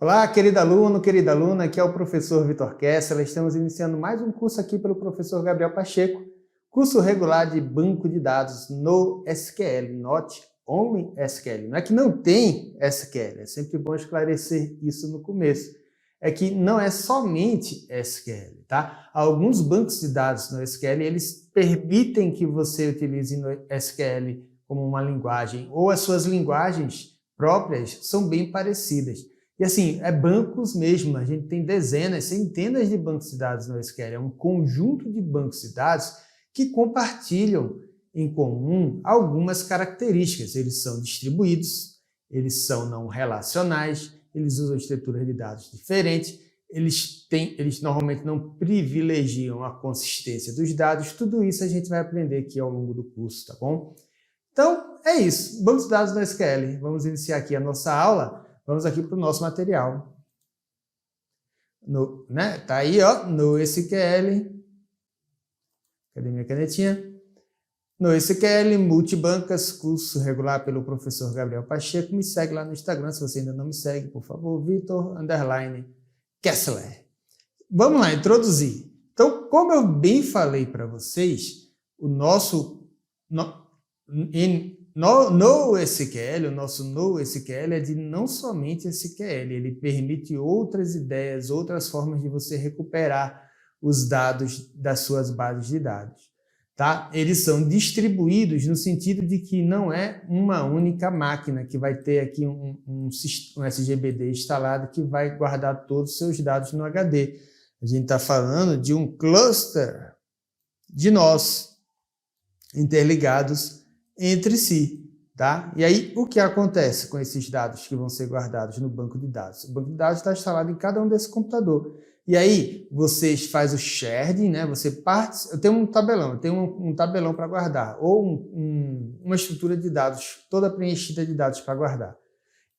Olá, querido aluno, querida aluna, aqui é o professor Vitor Kessler. Estamos iniciando mais um curso aqui pelo professor Gabriel Pacheco, curso regular de banco de dados no SQL, Not Only SQL. Não é que não tem SQL, é sempre bom esclarecer isso no começo. É que não é somente SQL, tá? Alguns bancos de dados no SQL, eles permitem que você utilize no SQL como uma linguagem, ou as suas linguagens próprias são bem parecidas. E assim, é bancos mesmo, a gente tem dezenas, centenas de bancos de dados no SQL, é um conjunto de bancos de dados que compartilham em comum algumas características. Eles são distribuídos, eles são não relacionais, eles usam estruturas de dados diferentes, eles normalmente não privilegiam a consistência dos dados. Tudo isso a gente vai aprender aqui ao longo do curso, tá bom? Então, é isso, bancos de dados no SQL. Vamos iniciar aqui a nossa aula. Vamos aqui para o nosso material. Tá aí, ó, no SQL. Cadê minha canetinha? No SQL, Multibancas, curso regular pelo professor Gabriel Pacheco. Me segue lá no Instagram, se você ainda não me segue, por favor, Vitor_Kessler. Vamos lá, introduzir. Então, como eu bem falei para vocês, o nosso NoSQL, o nosso NoSQL é de não somente SQL, ele permite outras ideias, outras formas de você recuperar os dados das suas bases de dados. Tá? Eles são distribuídos no sentido de que não é uma única máquina que vai ter aqui um SGBD instalado que vai guardar todos os seus dados no HD. A gente está falando de um cluster de nós interligados entre si, tá? E aí, o que acontece com esses dados que vão ser guardados no banco de dados? O banco de dados está instalado em cada um desses computadores. E aí, você faz o sharding, né? Eu tenho um tabelão para guardar, ou uma estrutura de dados toda preenchida de dados para guardar.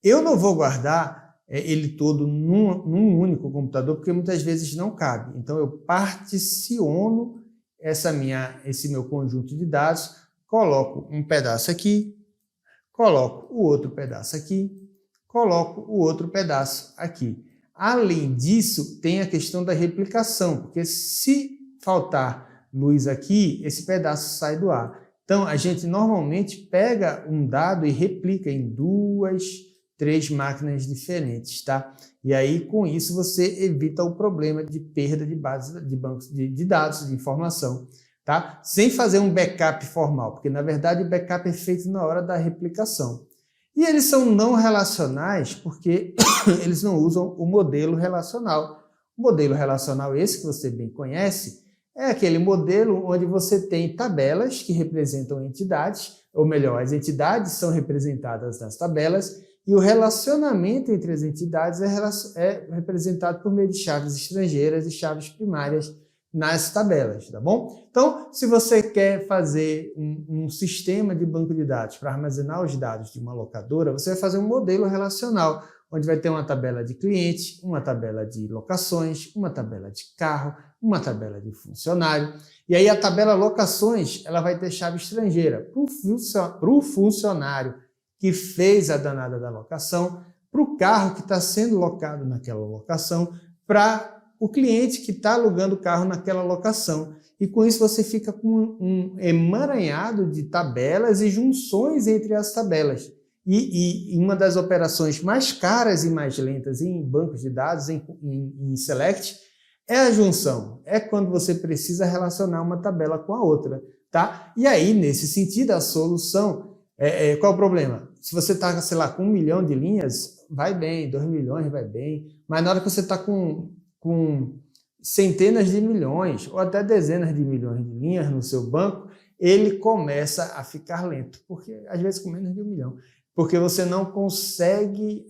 Eu não vou guardar ele todo num único computador, porque muitas vezes não cabe. Então, eu particiono esse meu conjunto de dados, coloco um pedaço aqui, coloco o outro pedaço aqui, coloco o outro pedaço aqui. Além disso, tem a questão da replicação, porque se faltar luz aqui, esse pedaço sai do ar. Então, a gente normalmente pega um dado e replica em 2, 3 máquinas diferentes, tá? E aí, com isso, você evita o problema de perda de bases de bancos de dados, de informação, tá? Sem fazer um backup formal, porque, na verdade, o backup é feito na hora da replicação. E eles são não relacionais porque eles não usam o modelo relacional. O modelo relacional, esse que você bem conhece, é aquele modelo onde você tem tabelas que representam entidades, ou melhor, as entidades são representadas nas tabelas, e o relacionamento entre as entidades é representado por meio de chaves estrangeiras e chaves primárias nas tabelas, tá bom? Então, se você quer fazer um sistema de banco de dados para armazenar os dados de uma locadora, você vai fazer um modelo relacional, onde vai ter uma tabela de cliente, uma tabela de locações, uma tabela de carro, uma tabela de funcionário. E aí a tabela locações, ela vai ter chave estrangeira para o funcionário que fez a danada da locação, para o carro que está sendo locado naquela locação, para o cliente que está alugando o carro naquela locação. E com isso você fica com um emaranhado de tabelas e junções entre as tabelas. E uma das operações mais caras e mais lentas em bancos de dados, em Select, é a junção. É quando você precisa relacionar uma tabela com a outra, tá? E aí, nesse sentido, a solução... qual é o problema? Se você está, sei lá, com 1 milhão de linhas, vai bem, 2 milhões vai bem, mas na hora que você está com centenas de milhões ou até dezenas de milhões de linhas no seu banco, ele começa a ficar lento, porque às vezes com menos de 1 milhão, porque você não consegue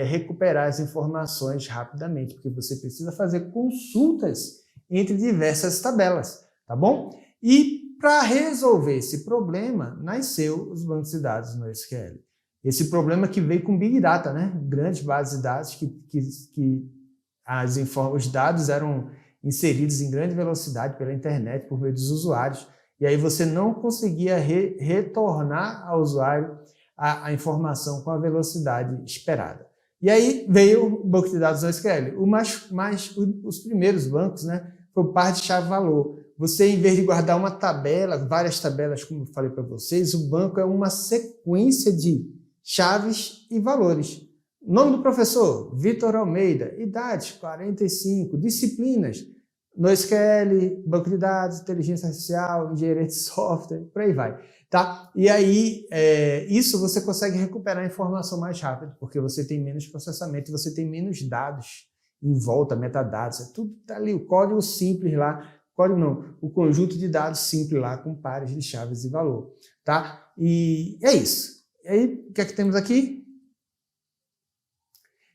recuperar as informações rapidamente, porque você precisa fazer consultas entre diversas tabelas, tá bom? E para resolver esse problema, nasceu os bancos de dados no SQL. Esse problema que veio com Big Data, né? Grandes bases de dados que os dados eram inseridos em grande velocidade pela internet, por meio dos usuários, e aí você não conseguia retornar ao usuário a informação com a velocidade esperada. E aí veio o banco de dados NoSQL. Os primeiros bancos, né, foi par de chave-valor. Você, em vez de guardar uma tabela, várias tabelas, como eu falei para vocês, o banco é uma sequência de chaves e valores. Nome do professor, Vitor Almeida. Idade, 45. Disciplinas, NoSQL, banco de dados, inteligência artificial, engenharia de software, por aí vai. Tá? E aí, isso você consegue recuperar a informação mais rápido, porque você tem menos processamento e você tem menos dados em volta, metadados. É tudo tá ali, o código simples lá, código não, o conjunto de dados simples lá com pares de chaves e valor. Tá? E é isso. E aí, o que é que temos aqui?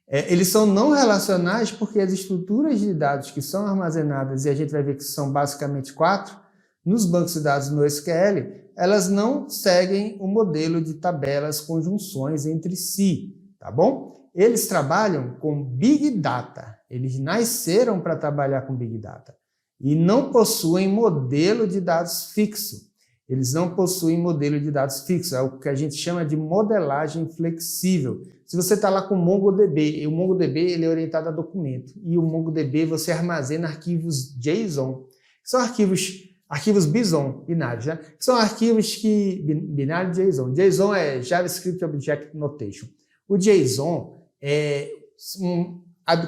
Eles são não relacionais porque as estruturas de dados que são armazenadas, e a gente vai ver que são basicamente 4, nos bancos de dados NoSQL, elas não seguem o modelo de tabelas conjunções entre si, tá bom? Eles trabalham com Big Data, eles nasceram para trabalhar com Big Data e não possuem modelo de dados fixo. Eles não possuem modelo de dados fixo, é o que a gente chama de modelagem flexível. Se você está lá com o MongoDB, e o MongoDB ele é orientado a documento, e o MongoDB você armazena arquivos JSON, que são arquivos BSON, binários, né? Que são arquivos binário JSON. JSON é JavaScript Object Notation. O JSON é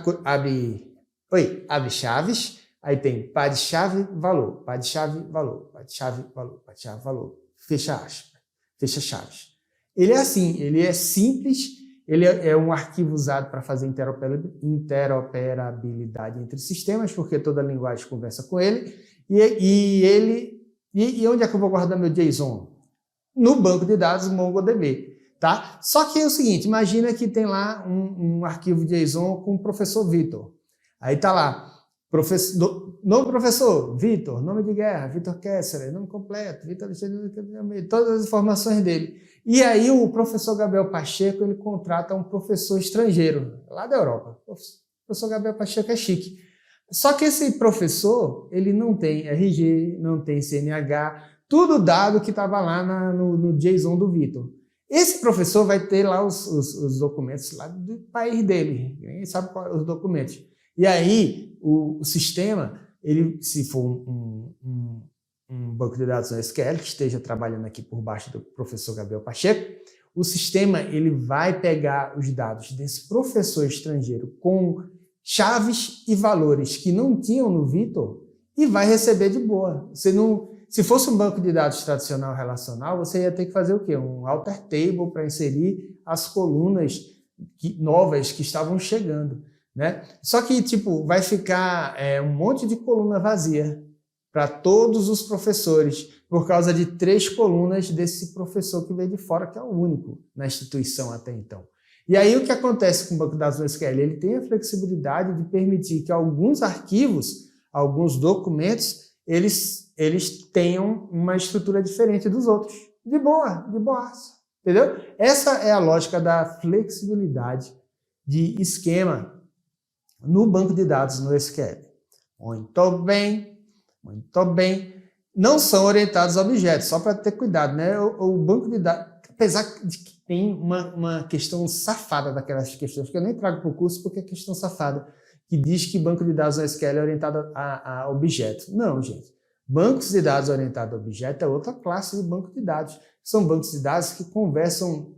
abre chaves, aí tem par de chave, valor, par de chave, valor, par de chave, valor, par de chave, valor, fecha aspas, fecha chaves. Ele é assim, ele é simples, ele é um arquivo usado para fazer interoperabilidade entre sistemas, porque toda linguagem conversa com ele, e onde é que eu vou guardar meu JSON? No banco de dados MongoDB, tá? Só que é o seguinte, imagina que tem lá um arquivo JSON com o professor Vitor. Aí tá lá, nome do professor, Vitor, nome de guerra, Vitor Kessler, nome completo, Vitor Alexandre, todas as informações dele. E aí o professor Gabriel Pacheco, ele contrata um professor estrangeiro, lá da Europa. O professor Gabriel Pacheco é chique. Só que esse professor, ele não tem RG, não tem CNH, tudo dado que estava lá no JSON do Vitor. Esse professor vai ter lá os documentos lá do país dele, ninguém sabe qual é os documentos. E aí o sistema, ele, se for um banco de dados NoSQL que esteja trabalhando aqui por baixo do professor Gabriel Pacheco, o sistema ele vai pegar os dados desse professor estrangeiro com chaves e valores que não tinham no Vitor e vai receber de boa. Se fosse um banco de dados tradicional relacional, você ia ter que fazer o quê? Um alter table para inserir as colunas novas que estavam chegando, né? Só que vai ficar um monte de coluna vazia para todos os professores, por causa de 3 colunas desse professor que veio de fora, que é o único na instituição até então. E aí o que acontece com o banco de dados NoSQL? Ele tem a flexibilidade de permitir que alguns arquivos, alguns documentos, eles tenham uma estrutura diferente dos outros. De boa, entendeu? Essa é a lógica da flexibilidade de esquema no banco de dados NoSQL. Muito bem. Não são orientados a objetos, só para ter cuidado, né? O banco de dados, apesar de que tem uma questão safada daquelas questões, que eu nem trago para o curso porque é questão safada, que diz que banco de dados NoSQL é orientado a objeto. Não, gente. Bancos de dados orientados a objeto é outra classe de banco de dados. São bancos de dados que conversam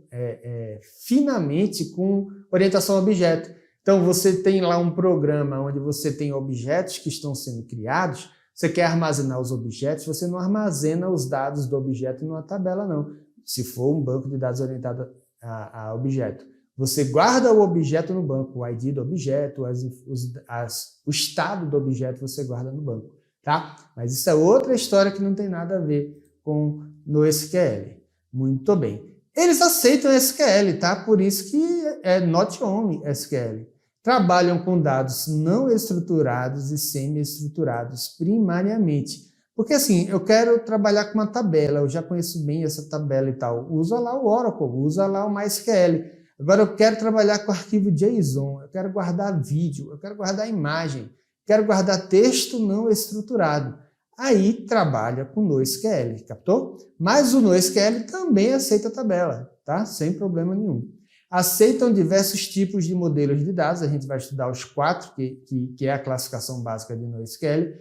finamente com orientação a objeto. Então, você tem lá um programa onde você tem objetos que estão sendo criados, você quer armazenar os objetos, você não armazena os dados do objeto numa tabela, não. Se for um banco de dados orientado a objeto. Você guarda o objeto no banco, o ID do objeto, o estado do objeto você guarda no banco, tá? Mas isso é outra história que não tem nada a ver com NoSQL. Muito bem. Eles aceitam SQL, tá? Por isso que é not only SQL. Trabalham com dados não estruturados e semi-estruturados primariamente. Porque assim, eu quero trabalhar com uma tabela, eu já conheço bem essa tabela e tal. Usa lá o Oracle, usa lá o MySQL. Agora eu quero trabalhar com arquivo JSON, eu quero guardar vídeo, eu quero guardar imagem, quero guardar texto não estruturado. Aí trabalha com NoSQL, captou? Mas o NoSQL também aceita tabela, tá? Sem problema nenhum. aceitam diversos tipos de modelos de dados. A gente vai estudar os 4, que é a classificação básica de NoSQL.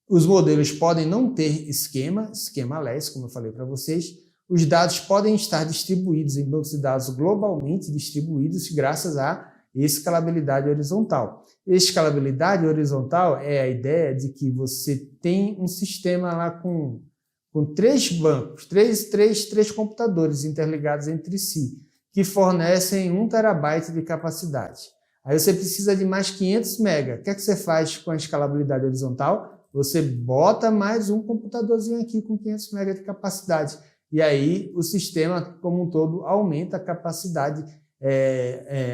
Os modelos podem não ter esquema less, como eu falei para vocês. Os dados podem estar distribuídos em bancos de dados globalmente distribuídos graças à escalabilidade horizontal. Escalabilidade horizontal é a ideia de que você tem um sistema lá com 3 bancos, três computadores interligados entre si, que fornecem 1 terabyte de capacidade. Aí você precisa de mais 500 MB. O que é que você faz com a escalabilidade horizontal? Você bota mais um computadorzinho aqui com 500 MB de capacidade. E aí o sistema como um todo aumenta a capacidade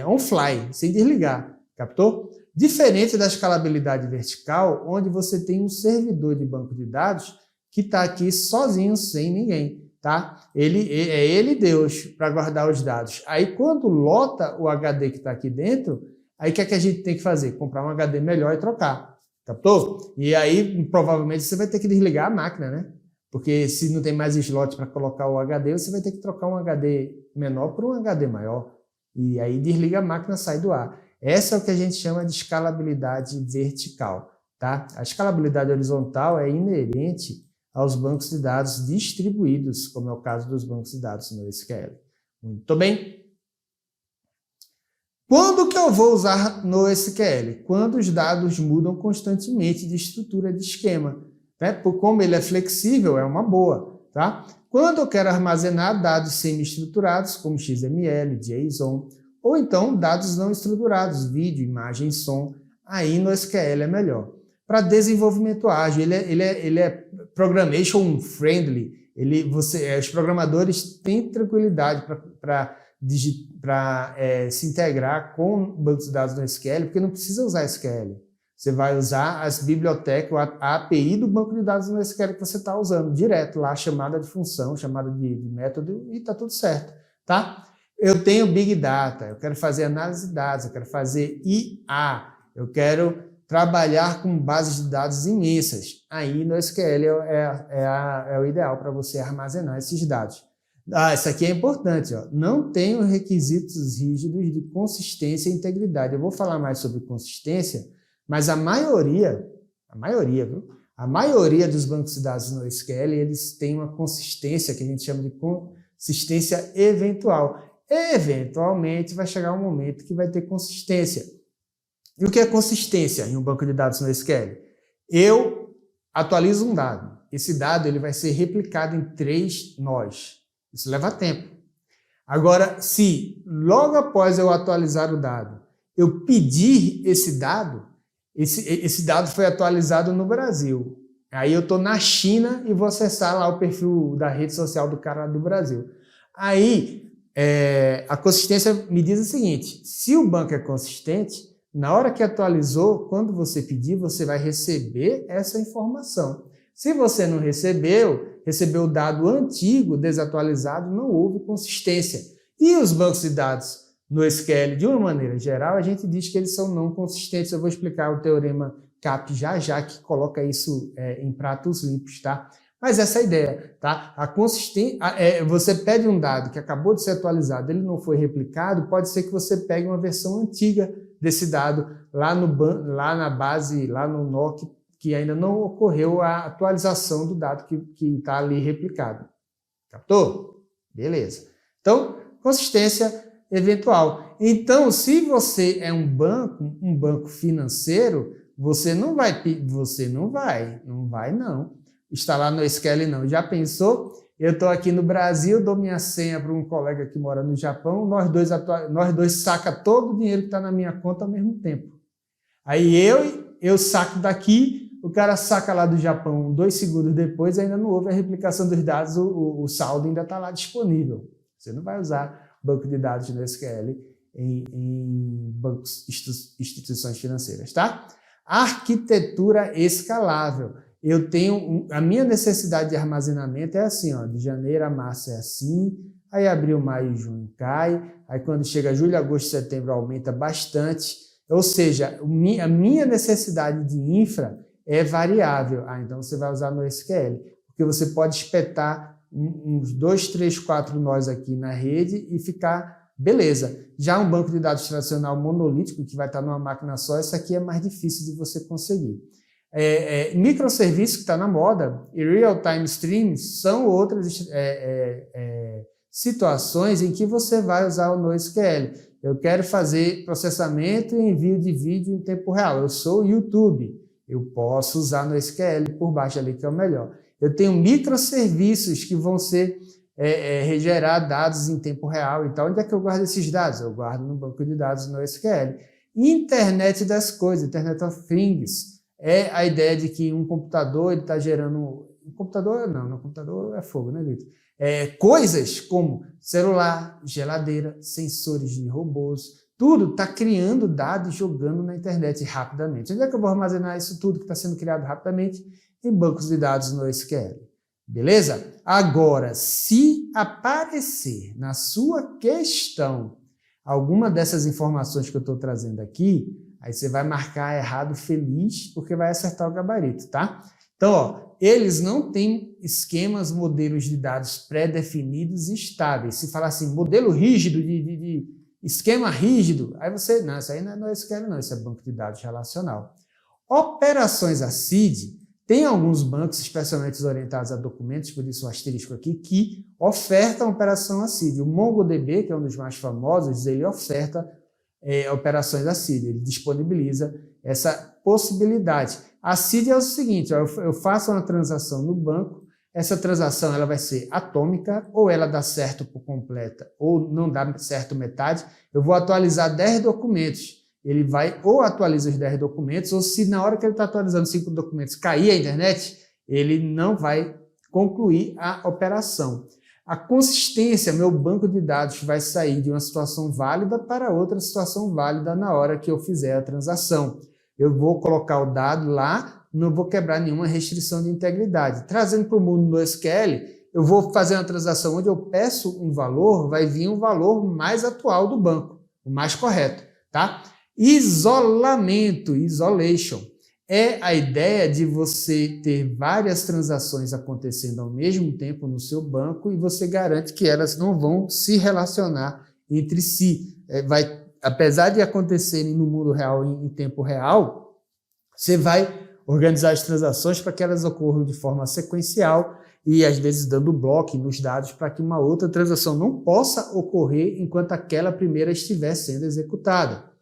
on-fly, sem desligar. Captou? Diferente da escalabilidade vertical, onde você tem um servidor de banco de dados que está aqui sozinho, sem ninguém. Tá? Ele e Deus para guardar os dados. Aí quando lota o HD que está aqui dentro, aí o que é que a gente tem que fazer? Comprar um HD melhor e trocar. Captou? E aí provavelmente você vai ter que desligar a máquina, né? Porque se não tem mais slot para colocar o HD, você vai ter que trocar um HD menor por um HD maior. E aí desliga a máquina, sai do ar. Essa é o que a gente chama de escalabilidade vertical. Tá? A escalabilidade horizontal é inerente aos bancos de dados distribuídos, como é o caso dos bancos de dados NoSQL. Muito bem. Quando que eu vou usar NoSQL? Quando os dados mudam constantemente de estrutura de esquema. Né? Por como ele é flexível, é uma boa. Tá? Quando eu quero armazenar dados semi-estruturados, como XML, JSON, ou então dados não estruturados, vídeo, imagem, som, aí NoSQL é melhor. Para desenvolvimento ágil, ele é programmation friendly. Os programadores têm tranquilidade para se integrar com bancos de dados no SQL, porque não precisa usar SQL. Você vai usar as bibliotecas, a API do banco de dados no SQL que você está usando, direto lá, chamada de função, chamada de método, e está tudo certo. Tá? Eu tenho Big Data, eu quero fazer análise de dados, eu quero fazer IA, eu quero trabalhar com bases de dados imensas. Aí no SQL é o ideal para você armazenar esses dados. Isso aqui é importante. Ó. Não tenho requisitos rígidos de consistência e integridade. Eu vou falar mais sobre consistência, mas a maioria dos bancos de dados no SQL, eles têm uma consistência que a gente chama de consistência eventual. Eventualmente vai chegar um momento que vai ter consistência. E o que é consistência em um banco de dados no SQL? Eu atualizo um dado. Esse dado ele vai ser replicado em 3 nós. Isso leva tempo. Agora, se logo após eu atualizar o dado, eu pedir esse dado foi atualizado no Brasil. Aí eu estou na China e vou acessar lá o perfil da rede social do cara do Brasil. Aí, a consistência me diz o seguinte, se o banco é consistente, na hora que atualizou, quando você pedir, você vai receber essa informação. Se você não recebeu o dado antigo, desatualizado, não houve consistência. E os bancos de dados no SQL, de uma maneira geral, a gente diz que eles são não consistentes. Eu vou explicar o teorema CAP já que coloca isso em pratos limpos, tá? Mas essa é a ideia, tá? Você pede um dado que acabou de ser atualizado, ele não foi replicado, pode ser que você pegue uma versão antiga desse dado lá na base, lá no NOC, que ainda não ocorreu a atualização do dado que está ali replicado. Captou? Beleza. Então, consistência eventual. Então, se você é um banco financeiro, você não vai instalar no SQL não. Já pensou? Eu estou aqui no Brasil, dou minha senha para um colega que mora no Japão, nós dois saca todo o dinheiro que está na minha conta ao mesmo tempo. Aí eu saco daqui, o cara saca lá do Japão 2 segundos depois, ainda não houve a replicação dos dados, o saldo ainda está lá disponível. Você não vai usar banco de dados no SQL em bancos, instituições financeiras, tá? Arquitetura escalável. Eu tenho a minha necessidade de armazenamento é assim, ó, de janeiro a março é assim, aí abril, maio, junho cai, aí quando chega julho, agosto, setembro aumenta bastante, ou seja, a minha necessidade de infra é variável. Então você vai usar no SQL, porque você pode espetar uns 2, 3, 4 nós aqui na rede e ficar Beleza. Já um banco de dados tradicional monolítico, que vai estar numa máquina só, isso aqui é mais difícil de você conseguir. Microserviços que está na moda e real-time streams são outras situações em que você vai usar o NoSQL. Eu quero fazer processamento e envio de vídeo em tempo real. Eu sou o YouTube. Eu posso usar NoSQL por baixo ali, que é o melhor. Eu tenho microserviços que vão ser gerar dados em tempo real. Então, onde é que eu guardo esses dados? Eu guardo no banco de dados NoSQL. Internet das coisas, Internet of Things, é a ideia de que um computador está gerando... Um computador, não, computador é fogo, né, Vitor? Coisas como celular, geladeira, sensores de robôs, tudo está criando dados e jogando na internet rapidamente. Onde é que eu vou armazenar isso tudo que está sendo criado rapidamente? Em bancos de dados NoSQL. Beleza? Agora, se aparecer na sua questão alguma dessas informações que eu estou trazendo aqui, aí você vai marcar errado feliz, porque vai acertar o gabarito, tá? Então, ó, eles não têm esquemas, modelos de dados pré-definidos e estáveis. Se falar assim, modelo rígido, de esquema rígido, aí você, não, isso aí não é NoSQL não, isso é banco de dados relacional. Operações ACID, tem alguns bancos, especialmente orientados a documentos, por isso o asterisco aqui, que ofertam operação ACID. O MongoDB, que é um dos mais famosos, ele oferta operações ACID, ele disponibiliza essa possibilidade. ACID é o seguinte, ó, eu faço uma transação no banco, essa transação ela vai ser atômica, ou ela dá certo por completa, ou não dá certo metade, eu vou atualizar 10 documentos. Ele vai ou atualiza os 10 documentos, ou se na hora que ele está atualizando 5 documentos cair a internet, ele não vai concluir a operação. A consistência, meu banco de dados vai sair de uma situação válida para outra situação válida na hora que eu fizer a transação. Eu vou colocar o dado lá, não vou quebrar nenhuma restrição de integridade. Trazendo para o mundo no SQL, eu vou fazer uma transação onde eu peço um valor, vai vir um valor mais atual do banco, o mais correto, tá? Isolamento, isolation, é a ideia de você ter várias transações acontecendo ao mesmo tempo no seu banco e você garante que elas não vão se relacionar entre si. Apesar de acontecerem no mundo real em tempo real, você vai organizar as transações para que elas ocorram de forma sequencial e às vezes dando bloco nos dados para que uma outra transação não possa ocorrer enquanto aquela primeira estiver sendo executada.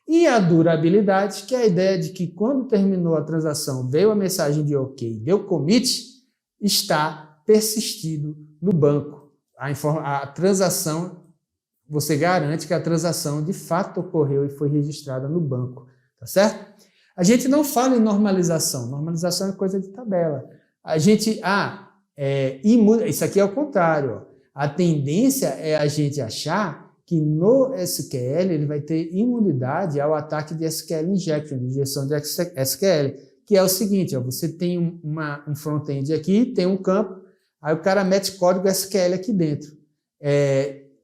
E a durabilidade, que é a ideia de que quando terminou a transação, veio a mensagem de OK, deu commit, está persistido no banco. A transação, você garante que a transação de fato ocorreu e foi registrada no banco, tá certo? A gente não fala em normalização. Normalização é coisa de tabela. Isso aqui é o contrário. Ó. A tendência é a gente achar que no SQL ele vai ter imunidade ao ataque de SQL injection, de injeção de SQL, que é o seguinte, ó, você tem um front-end aqui, tem um campo, aí o cara mete código SQL aqui dentro.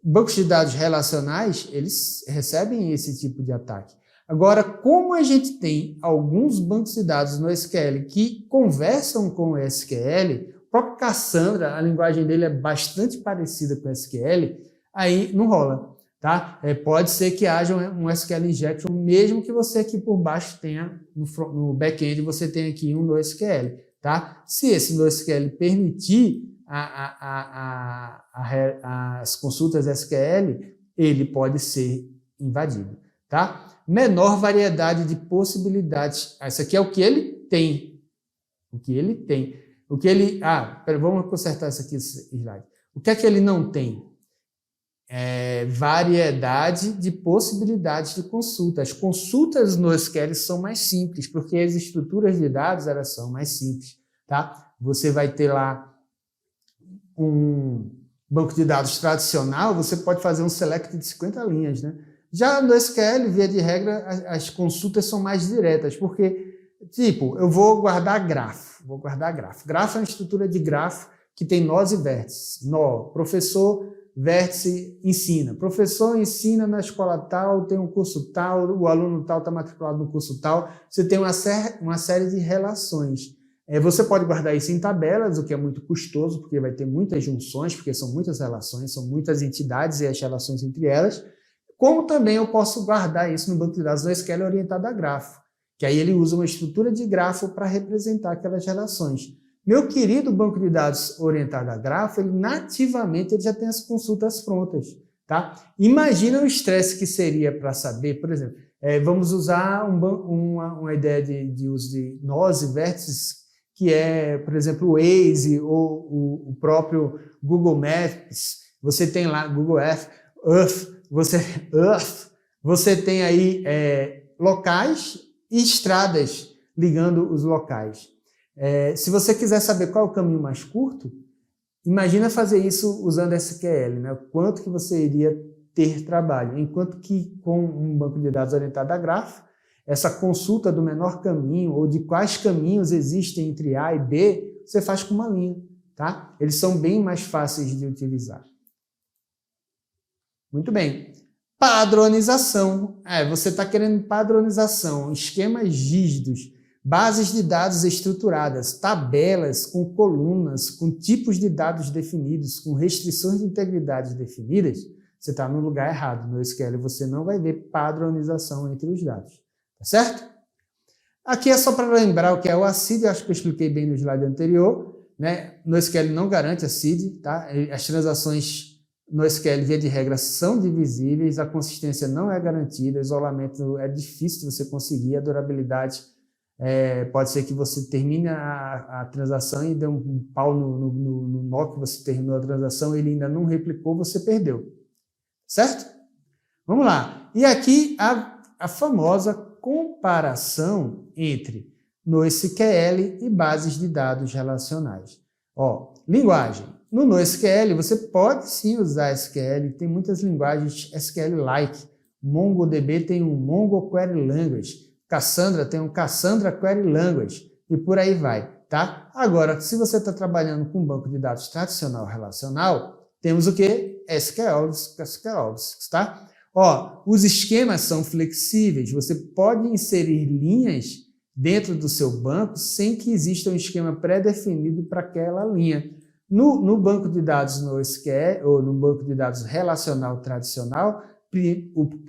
Bancos de dados relacionais, eles recebem esse tipo de ataque. Agora, como a gente tem alguns bancos de dados no SQL que conversam com o SQL, o próprio Cassandra, a linguagem dele é bastante parecida com o SQL, aí não rola. Tá? Pode ser que haja um SQL injection, mesmo que você aqui por baixo tenha, no back-end, você tenha aqui um NoSQL. Tá? Se esse NoSQL permitir as consultas SQL, ele pode ser invadido. Tá? Menor variedade de possibilidades. Isso aqui é o que ele tem. O que ele tem. Vamos consertar isso aqui, slide. O que é que ele não tem? Variedade de possibilidades de consulta. As consultas no SQL são mais simples, porque as estruturas de dados elas são mais simples. Tá? Você vai ter lá um banco de dados tradicional, você pode fazer um select de 50 linhas. Né? Já no SQL, via de regra, as consultas são mais diretas, porque, tipo, eu vou guardar grafo. Grafo é uma estrutura de grafo que tem nós e vértices. Nó, professor, vértice, ensina. Professor ensina na escola tal, tem um curso tal, o aluno tal está matriculado no curso tal. Você tem uma série de relações. Você pode guardar isso em tabelas, o que é muito custoso, porque vai ter muitas junções, porque são muitas relações, são muitas entidades e as relações entre elas. Como também eu posso guardar isso no banco de dados NoSQL orientado a grafo, que aí ele usa uma estrutura de grafo para representar aquelas relações. Meu querido banco de dados orientado a grafo, ele nativamente ele já tem as consultas prontas. Tá? Imagina o estresse que seria para saber, por exemplo, vamos usar uma ideia de uso de nós e vértices, que é, por exemplo, o Waze ou o próprio Google Maps. Você tem lá Google Earth, você tem aí locais e estradas ligando os locais. Se você quiser saber qual é o caminho mais curto, imagina fazer isso usando SQL, né? O quanto que você iria ter trabalho. Enquanto que com um banco de dados orientado a grafo, essa consulta do menor caminho ou de quais caminhos existem entre A e B, você faz com uma linha, tá? Eles são bem mais fáceis de utilizar. Muito bem. Padronização. Você está querendo padronização, esquemas rígidos, bases de dados estruturadas, tabelas com colunas, com tipos de dados definidos, com restrições de integridade definidas, você está no lugar errado. No SQL você não vai ver padronização entre os dados. Tá certo? Aqui é só para lembrar o que é o ACID, eu acho que eu expliquei bem no slide anterior. Né? No SQL não garante ACID, tá? As transações no SQL, via de regra, são divisíveis, a consistência não é garantida, o isolamento é difícil de você conseguir, a durabilidade pode ser que você termine a transação e dê um pau no nó que você terminou a transação, ele ainda não replicou, você perdeu. Certo? Vamos lá. E aqui a famosa comparação entre NoSQL e bases de dados relacionais. Linguagem. No NoSQL, você pode sim usar SQL, tem muitas linguagens SQL-like. MongoDB tem um Mongo Query Language. Cassandra tem um Cassandra Query Language. E por aí vai, tá? Agora, se você está trabalhando com um banco de dados tradicional relacional, temos o quê? SQLs, tá? Os esquemas são flexíveis. Você pode inserir linhas dentro do seu banco sem que exista um esquema pré-definido para aquela linha. No banco de dados NoSQL, ou no banco de dados relacional tradicional,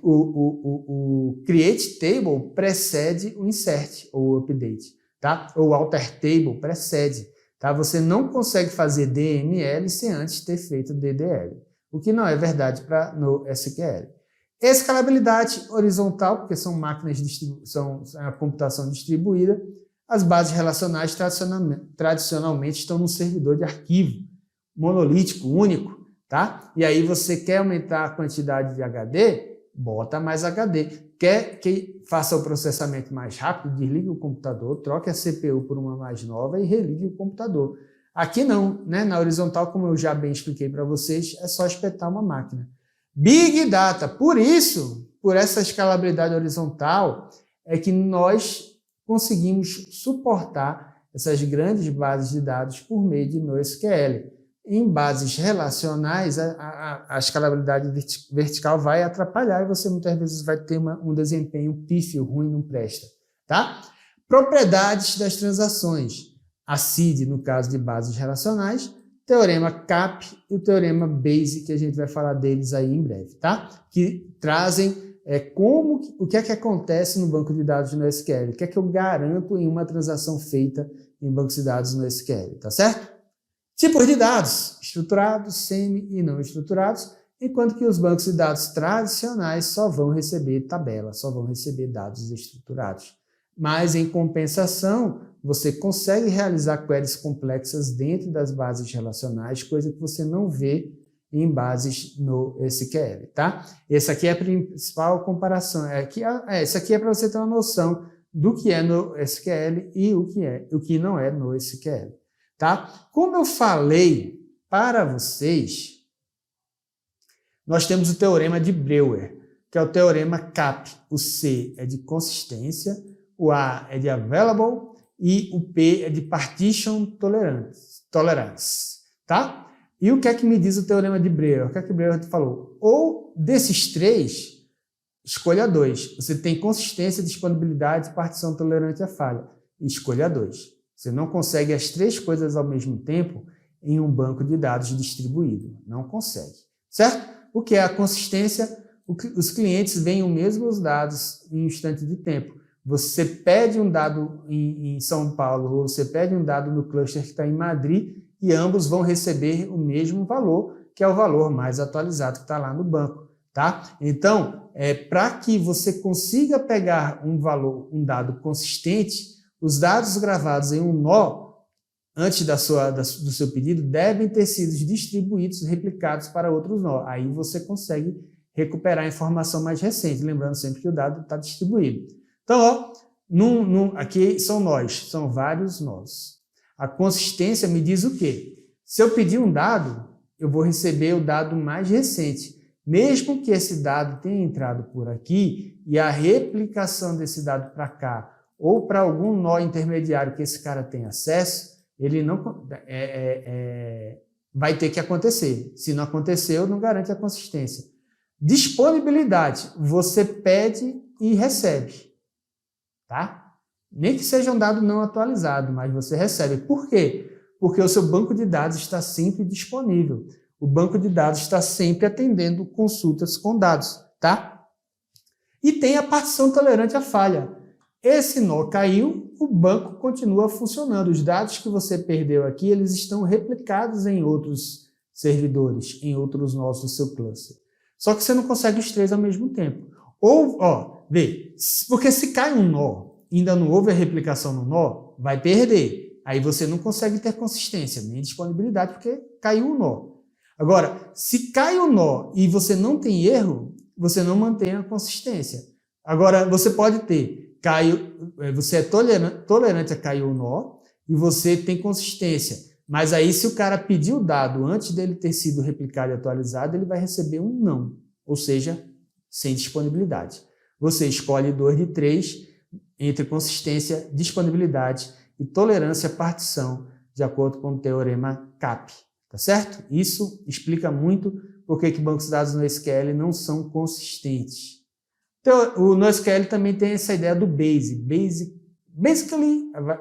o create table precede o insert ou o update, tá? Ou alter table precede, tá? Você não consegue fazer DML sem antes ter feito DDL, o que não é verdade para NoSQL. Escalabilidade horizontal, porque são máquinas são a computação distribuída. As bases relacionais tradicionalmente estão num servidor de arquivo monolítico, único, tá? E aí você quer aumentar a quantidade de HD? Bota mais HD. Quer que faça o processamento mais rápido? Desligue o computador, troque a CPU por uma mais nova e religue o computador. Aqui não, né? Na horizontal, como eu já bem expliquei para vocês, é só espetar uma máquina. Big Data, por essa escalabilidade horizontal, é que nós conseguimos suportar essas grandes bases de dados por meio de NoSQL. Em bases relacionais, a escalabilidade vertical vai atrapalhar e você muitas vezes vai ter um desempenho pífio, ruim, não presta. Tá? Propriedades das transações. ACID, no caso de bases relacionais, teorema CAP e o teorema Bayes, que a gente vai falar deles aí em breve, tá? Que trazem o que é que acontece no banco de dados no SQL, o que é que eu garanto em uma transação feita em bancos de dados no SQL, tá certo? Tipos de dados, estruturados, semi e não estruturados, enquanto que os bancos de dados tradicionais só vão receber tabelas, só vão receber dados estruturados. Mas, em compensação, você consegue realizar queries complexas dentro das bases relacionais, coisa que você não vê em bases no SQL, tá? Essa aqui é a principal comparação. Essa aqui é para você ter uma noção do que é no SQL e o que não é no SQL, tá? Como eu falei para vocês, nós temos o teorema de Breuer, que é o teorema CAP. O C é de consistência, o A é de available e o P é de partition tolerance, tá? E o que é que me diz o teorema de Breuer? O que é que Breuer falou? Ou desses três, escolha dois. Você tem consistência, disponibilidade e partição tolerante à falha. Escolha dois, Você não consegue as três coisas ao mesmo tempo em um banco de dados distribuído. Não consegue, certo? O que é a consistência? Os clientes veem os mesmos dados em um instante de tempo. Você pede um dado em São Paulo ou você pede um dado no cluster que está em Madrid e ambos vão receber o mesmo valor, que é o valor mais atualizado que está lá no banco, tá? Então, para que você consiga pegar um dado consistente, os dados gravados em um nó antes do seu pedido devem ter sido distribuídos, replicados para outros nós. Aí você consegue recuperar a informação mais recente, lembrando sempre que o dado está distribuído. Então, aqui são nós, são vários nós. A consistência me diz o quê? Se eu pedir um dado, eu vou receber o dado mais recente. Mesmo que esse dado tenha entrado por aqui e a replicação desse dado para cá ou para algum nó intermediário que esse cara tem acesso, ele não vai ter que acontecer. Se não aconteceu, não garante a consistência. Disponibilidade, você pede e recebe, tá? Nem que seja um dado não atualizado, mas você recebe. Por quê? Porque o seu banco de dados está sempre disponível. O banco de dados está sempre atendendo consultas com dados, tá? E tem a partição tolerante à falha. Esse nó caiu, o banco continua funcionando. Os dados que você perdeu aqui, eles estão replicados em outros servidores, em outros nós do seu cluster. Só que você não consegue os três ao mesmo tempo. Ou, vê, porque se cai um nó, ainda não houve a replicação no nó, vai perder. Aí você não consegue ter consistência, nem disponibilidade, porque caiu o nó. Agora, se cai o nó e você não tem erro, você não mantém a consistência. Agora, você pode ter, você é tolerante a cair o nó e você tem consistência. Mas aí, se o cara pedir o dado antes dele ter sido replicado e atualizado, ele vai receber um não, ou seja, sem disponibilidade. Você escolhe 2 de 3 entre consistência, disponibilidade e tolerância à partição, de acordo com o teorema CAP. Tá certo? Isso explica muito por que bancos de dados NoSQL não são consistentes. Então, o NoSQL também tem essa ideia do basically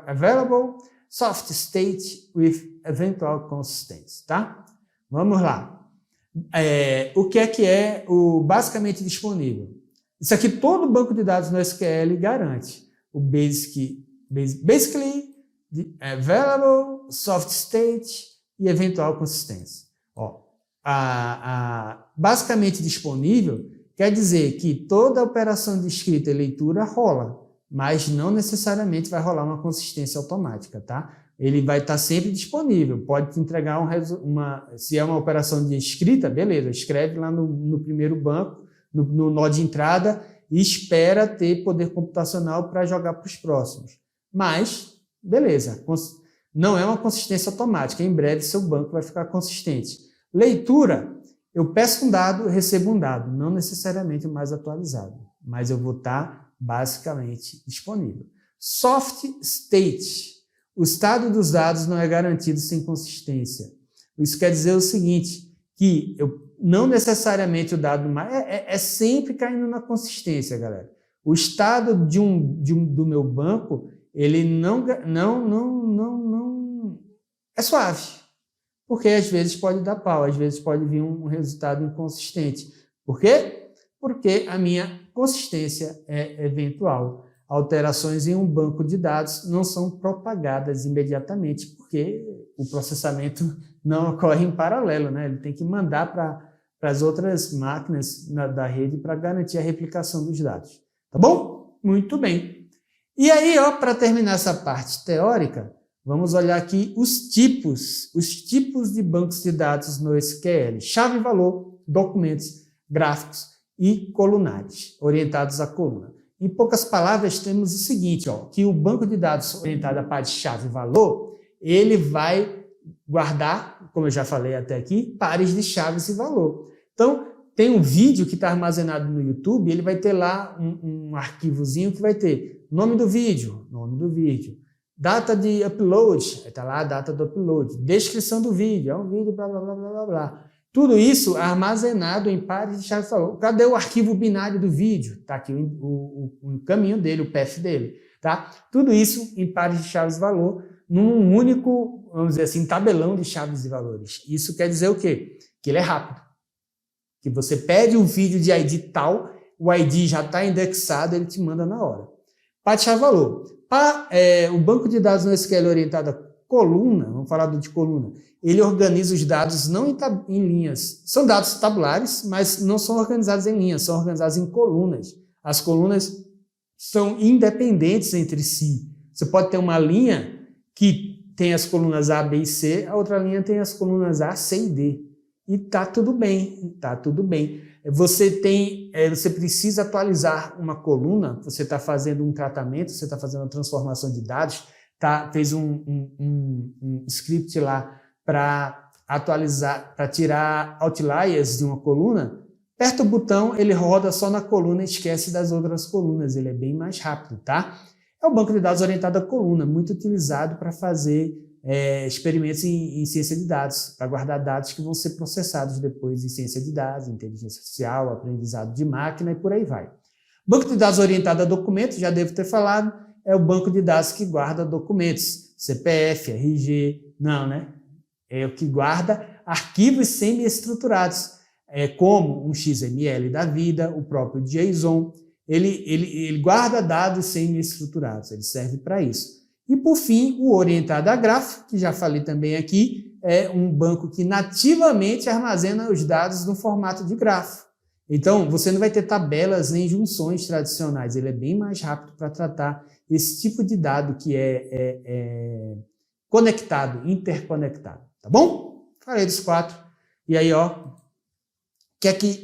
available soft state with eventual consistency, tá? Vamos lá. O que é o basicamente disponível? Isso aqui todo banco de dados NoSQL garante. O basically available soft state e eventual consistência. Basicamente disponível quer dizer que toda operação de escrita e leitura rola, mas não necessariamente vai rolar uma consistência automática, tá? Ele vai estar sempre disponível, pode te entregar se é uma operação de escrita, beleza, escreve lá no primeiro banco, no nó de entrada e espera ter poder computacional para jogar para os próximos. Mas, beleza, não é uma consistência automática, em breve seu banco vai ficar consistente. Leitura, eu peço um dado, recebo um dado, não necessariamente o mais atualizado, mas eu vou estar basicamente disponível. Soft state, o estado dos dados não é garantido sem consistência. Isso quer dizer o seguinte, que não necessariamente o dado é sempre caindo na consistência, galera. O estado do meu banco, ele não é suave, porque às vezes pode dar pau, às vezes pode vir um resultado inconsistente. Por quê? Porque a minha consistência é eventual. Alterações em um banco de dados não são propagadas imediatamente, porque o processamento não ocorre em paralelo, né? Ele tem que mandar para as outras máquinas da rede para garantir a replicação dos dados. Tá bom? Muito bem. E aí, para terminar essa parte teórica, vamos olhar aqui os tipos de bancos de dados no SQL. Chave e valor, documentos, gráficos e colunares, orientados à coluna. Em poucas palavras, temos o seguinte, que o banco de dados orientado à parte chave e valor, ele vai guardar, como eu já falei até aqui, pares de chaves e valor. Então, tem um vídeo que está armazenado no YouTube, ele vai ter lá um arquivozinho que vai ter nome do vídeo, data de upload, está lá a data do upload, descrição do vídeo, é um vídeo, blá, blá, blá, blá, blá, blá. Tudo isso armazenado em pares de chaves e valor. Cadê o arquivo binário do vídeo? Está aqui o caminho dele, o path dele. Tá? Tudo isso em pares de chaves e valor num único, vamos dizer assim, tabelão de chaves e valores. Isso quer dizer o quê? Que ele é rápido. Que você pede um vídeo de ID tal, o ID já está indexado, ele te manda na hora. Para chave valor. O banco de dados no SQL orientado a coluna, vamos falar de coluna, ele organiza os dados não em linhas. São dados tabulares, mas não são organizados em linhas, são organizados em colunas. As colunas são independentes entre si. Você pode ter uma linha que tem as colunas A, B e C, a outra linha tem as colunas A, C e D. E tá tudo bem, tá tudo bem. Você precisa atualizar uma coluna, você está fazendo um tratamento, você está fazendo uma transformação de dados, fez um script lá para atualizar, para tirar outliers de uma coluna, aperta o botão, ele roda só na coluna e esquece das outras colunas, ele é bem mais rápido, tá? É o banco de dados orientado a coluna, muito utilizado para fazer experimentos em ciência de dados, para guardar dados que vão ser processados depois em ciência de dados, inteligência artificial, aprendizado de máquina e por aí vai. Banco de dados orientado a documentos, já devo ter falado, é o banco de dados que guarda documentos, CPF, RG, não, né? É o que guarda arquivos semi-estruturados, como um XML da vida, o próprio JSON, ele guarda dados semi-estruturados, ele serve para isso. E, por fim, o orientado a grafo, que já falei também aqui, é um banco que nativamente armazena os dados no formato de grafo. Então, você não vai ter tabelas nem junções tradicionais, ele é bem mais rápido para tratar esse tipo de dado que é conectado, interconectado, tá bom? Falei dos 4. E aí, ó,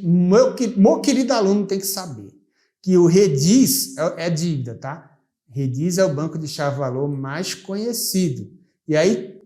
meu querido aluno tem que saber que o Redis é dívida, tá? Redis é o banco de chave-valor mais conhecido. E aí,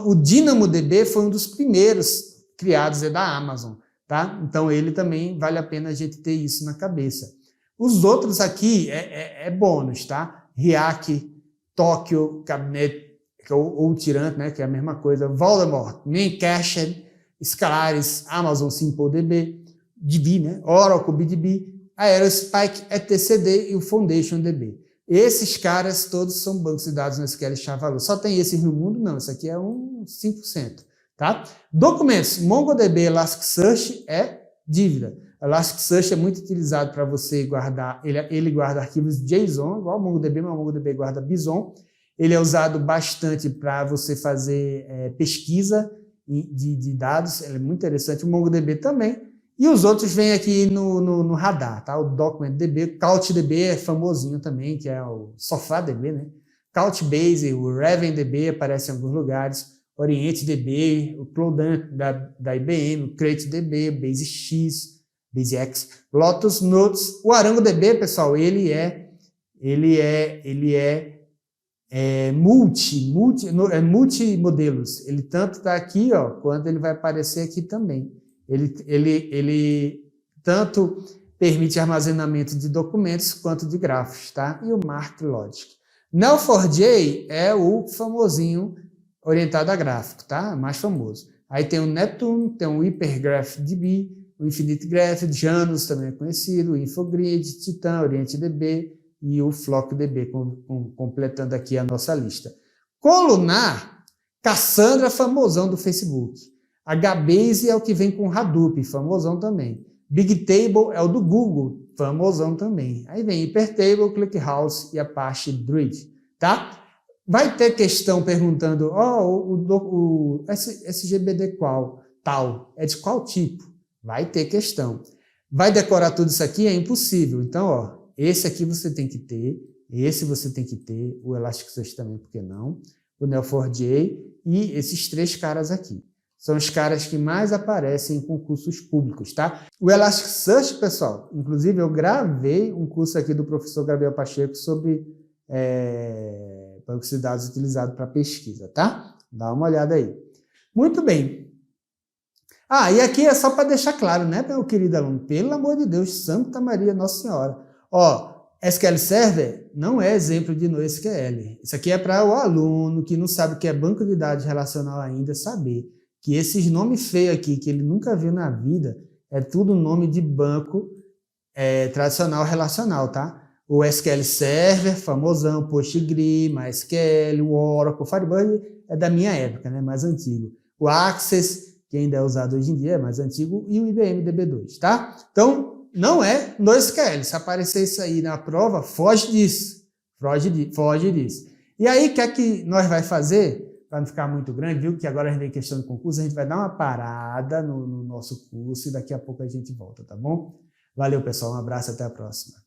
o DynamoDB foi um dos primeiros criados, é da Amazon, tá? Então, ele também vale a pena a gente ter isso na cabeça. Os outros aqui é bônus, tá? Riak, Tokyo, Cabinet, ou Tirant, né? Que é a mesma coisa. Voldemort, Memcached, Scalaris, Amazon SimpleDB, DB, né? Oracle BDB, Aerospike, etcd e o FoundationDB. Esses caras todos são bancos de dados no SQL chave-valor. Só tem esses no mundo? Não, isso aqui é um 5%. Tá? Documentos, MongoDB, Elasticsearch é dívida. Elasticsearch é muito utilizado para você guardar, ele guarda arquivos JSON, igual o MongoDB, mas o MongoDB guarda Bison. Ele é usado bastante para você fazer pesquisa de dados, ele é muito interessante. O MongoDB também. E os outros vêm aqui no radar, tá? O DocumentDB, CouchDB é famosinho também, que é o SofaDB, né? Couchbase, o RavenDB aparece em alguns lugares, OrientDB, o Cloudant da IBM, o CrateDB, BaseX, BaseX, Lotus Notes, o ArangoDB, pessoal, ele é multimodelos. Ele tanto está aqui, ó, quanto ele vai aparecer aqui também. Ele tanto permite armazenamento de documentos quanto de grafos, tá? E o MarkLogic. Neo4j é o famosinho orientado a gráfico, tá? Mais famoso. Aí tem o Neptune, tem o HyperGraphDB, o InfiniteGraph, Janus também é conhecido, o Infogrid, Titan, OrientDB e o FlockDB, completando aqui a nossa lista. Columnar, Cassandra, famosão do Facebook. HBase é o que vem com Hadoop, famosão também. Bigtable é o do Google, famosão também. Aí vem Hypertable, ClickHouse e Apache Druid, tá? Vai ter questão perguntando, o SGBD qual? Tal. É de qual tipo? Vai ter questão. Vai decorar tudo isso aqui? É impossível. Então, ó, esse aqui você tem que ter, esse você tem que ter, o Elasticsearch também, por que não? O Neo4j e esses 3 caras aqui. São os caras que mais aparecem em concursos públicos, tá? O Elasticsearch, pessoal, inclusive eu gravei um curso aqui do professor Gabriel Pacheco sobre bancos de dados utilizados para pesquisa, tá? Dá uma olhada aí. Muito bem. E aqui é só para deixar claro, né, meu querido aluno? Pelo amor de Deus, Santa Maria Nossa Senhora. Ó, SQL Server não é exemplo de NoSQL. Isso aqui é para o aluno que não sabe o que é banco de dados relacional ainda saber que esses nomes feios aqui, que ele nunca viu na vida, é tudo nome de banco tradicional relacional, tá? o SQL Server, famosão, PostgreSQL, MySQL, o Oracle, Firebird é da minha época, né, mais antigo. O Access, que ainda é usado hoje em dia, é mais antigo, e o IBM DB2, tá? Então, não é NoSQL. Se aparecer isso aí na prova, foge disso. Foge disso. E aí, o que é que nós vai fazer? Para não ficar muito grande, viu? Que agora a gente tem questão de concurso, a gente vai dar uma parada no nosso curso e daqui a pouco a gente volta, tá bom? Valeu, pessoal. Um abraço, até a próxima.